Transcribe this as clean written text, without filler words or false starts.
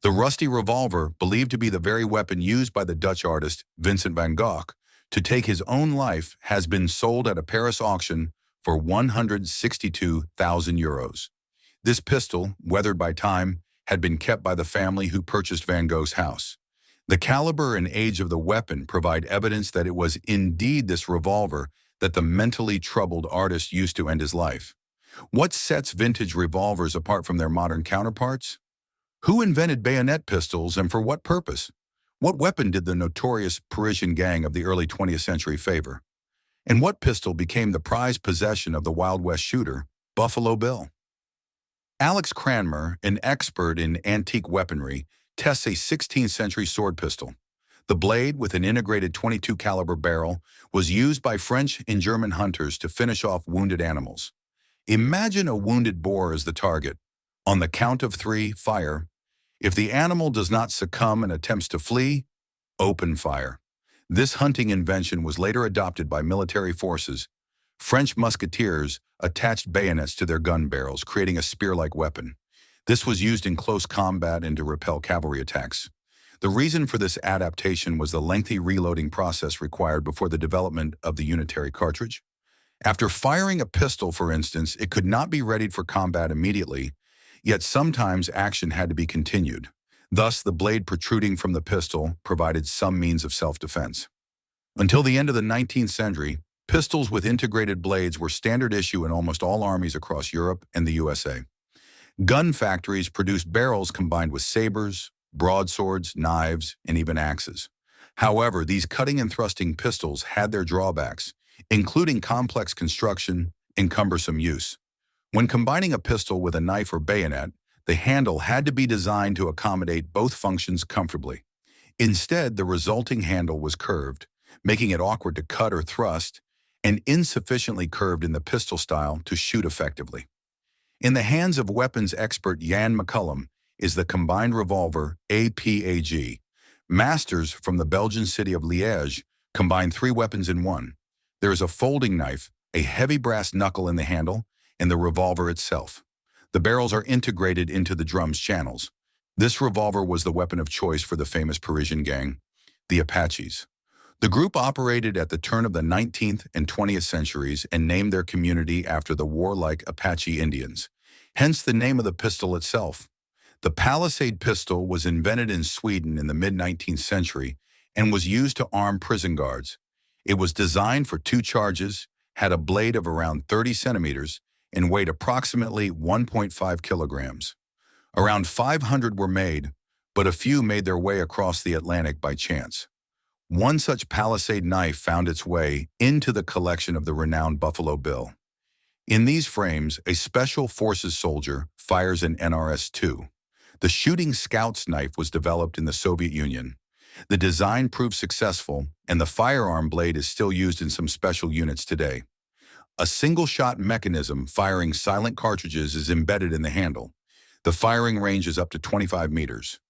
The rusty revolver, believed to be the very weapon used by the Dutch artist Vincent van Gogh to take his own life, has been sold at a Paris auction for €162,000. This pistol, weathered by time, had been kept by the family who purchased Van Gogh's house. The caliber and age of the weapon provide evidence that it was indeed this revolver that the mentally troubled artist used to end his life. What sets vintage revolvers apart from their modern counterparts? Who invented bayonet pistols and for what purpose? What weapon did the notorious Parisian gang of the early 20th century favor? And what pistol became the prized possession of the Wild West shooter, Buffalo Bill? Alex Cranmer, an expert in antique weaponry, tests a 16th century sword pistol. The blade, with an integrated .22 caliber barrel, was used by French and German hunters to finish off wounded animals. Imagine a wounded boar as the target. On the count of 3, fire. If the animal does not succumb and attempts to flee, open fire. This hunting invention was later adopted by military forces. French musketeers attached bayonets to their gun barrels, creating a spear-like weapon. This was used in close combat and to repel cavalry attacks. The reason for this adaptation was the lengthy reloading process required before the development of the unitary cartridge. After firing a pistol, for instance, it could not be readied for combat immediately, yet sometimes action had to be continued. Thus, the blade protruding from the pistol provided some means of self-defense. Until the end of the 19th century, pistols with integrated blades were standard issue in almost all armies across Europe and the USA. Gun factories produced barrels combined with sabers, broadswords, knives, and even axes. However, these cutting and thrusting pistols had their drawbacks, including complex construction and cumbersome use. When combining a pistol with a knife or bayonet, the handle had to be designed to accommodate both functions comfortably. Instead, the resulting handle was curved, making it awkward to cut or thrust, and insufficiently curved in the pistol style to shoot effectively. In the hands of weapons expert Jan McCullum is the combined revolver APAG. Masters from the Belgian city of Liège combine 3 weapons in one. There is a folding knife, a heavy brass knuckle in the handle, and the revolver itself. The barrels are integrated into the drum's channels. This revolver was the weapon of choice for the famous Parisian gang, the Apaches. The group operated at the turn of the 19th and 20th centuries and named their community after the warlike Apache Indians, hence the name of the pistol itself. The Palisade pistol was invented in Sweden in the mid-19th century and was used to arm prison guards. It was designed for 2 charges, had a blade of around 30 centimeters, and weighed approximately 1.5 kilograms. Around 500 were made, but a few made their way across the Atlantic by chance. One such Palisade knife found its way into the collection of the renowned Buffalo Bill. In these frames, a Special Forces soldier fires an NRS-2. The shooting scout's knife was developed in the Soviet Union. The design proved successful, and the firearm blade is still used in some special units today. A single-shot mechanism firing silent cartridges is embedded in the handle. The firing range is up to 25 meters.